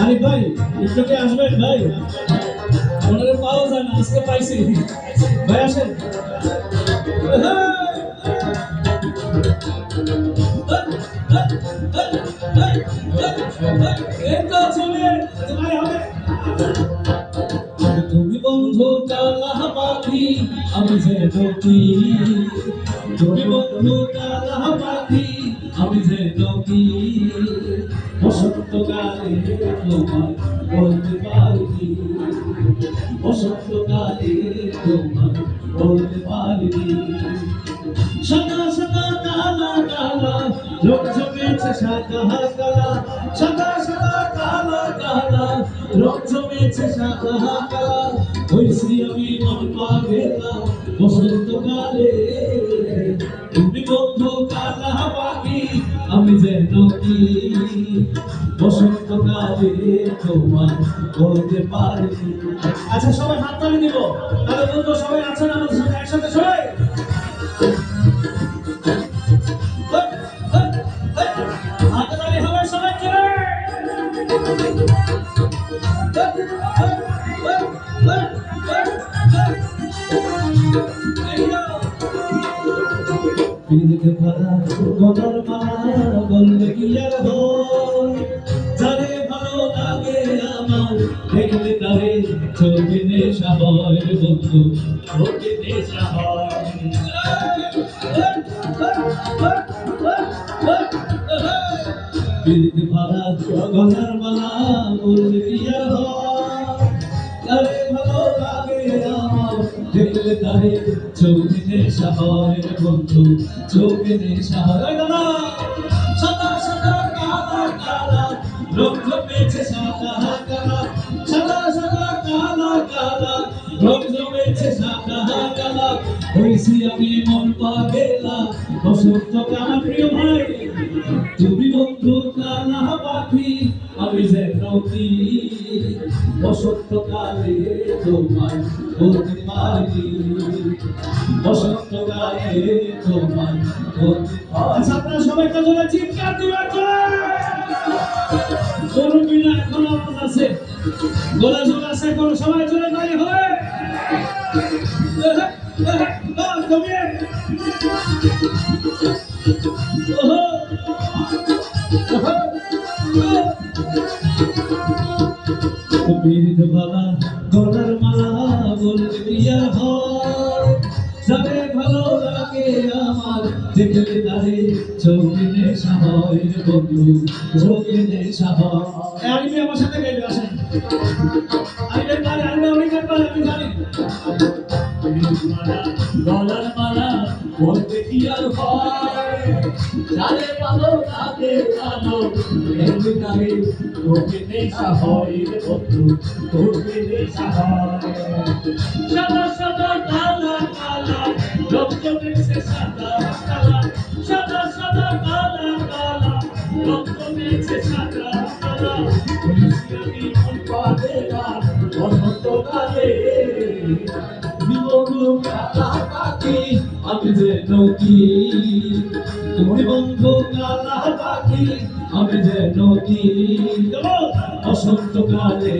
আরে ভাই একটু কি আসবেন ভাই? ওনারে পাওয়া যায় না, আজকে পাইছি। ভাই আসেন। তুমি বন্ধু কালা পাখি, আমি যে নদী। তুমি বন্ধু কালা পাখি, আমি যে নদী। বসন্তকালে তোমায় বলতে পারি, বসন্তকালে তোমায় বলতে পারি। সাদা সাদা কালা কালা রোগ জমেছে, সাদা কালা সাদা সাদা কালা কালা রোগ জমেছে, সাদা কালা হইছি আমি মন পাগেলা বসন্তকালে। তুমি বন্ধু কালা পাখি, আমি যেন কি বসন্তকালে তোমার বলতে পারি। আচ্ছা সবাই হাত তালি দিব, তাহলে বলবো সবাই আছেন আমাদের সাথে একসাথে সবাই। হাততালি হবে সবাই চলে। পিরিতে ভাড়া গলার মালা বললে কি আর হয়, যারে ভালো লাগে আমার দেখলে তারে চোখে নেশা হয় বন্ধু, চোখে নেশা হয়। পিরিতে ভাড়া গলার মালা বললে কি আর হয়, যারে ভালো লাগে আমার দেখলে তারে চোখে নেশা হয় বন্ধু, চোখে নেশা হয়। দাদা সাদা সাদা কালা কালা রোগ জমেছে, সাদা কালা সাদা সাদা কালা কালা রোগ জমেছে, সাদা কালা হইছি আমি মন পাগেলা বসন্তকাল। প্রিয় ভাই তুমি বন্ধু কালা পাখি, আমি যে নদী। বসন্তকালে তোমায় বলতে পারি, বসন্তকালে তোমায় বলতে পারি। আচ্ছা আপনারা সবাই একটা জোরে চিৎকার দিবেন। গরুর বিনা এখন আওয়াজ আছে, গলা জোর আছে এখন, সবাই জোরে তালি হয়। পিরিত ভালা গলার মালা বলতে বিয়া হয়, যাবে ভালো লাগে আমার দেখলে তারে চোখে নেশা হয় বন্ধু, চোখে নেশা হয়। আলিমি আমার সাথে গাইবে, আসেন। আলিমের পারে আলিমে অনেকের পারে আমি জানি। গলার মালা বলতে কি আর হয়, যারে ভালো লাগে আমার দেখলে তারে চোখে নেশা হয় বন্ধু, চোখে নেশা হয়। সাদা সাদা কালা কালা রোগ জমেছে, সাদা কালা সাদা সাদা কালা কালা রোগ জমেছে, সাদা কালা হইছি আমি মন পাগেলা বসন্তকালে। তুমি বন্ধু কালা পাখি, আমি যে নদী। তুমি বন্ধু কালা পাখি, আমি যে নদী। বসন্তকালে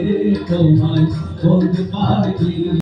তোমায় বলতে পারি।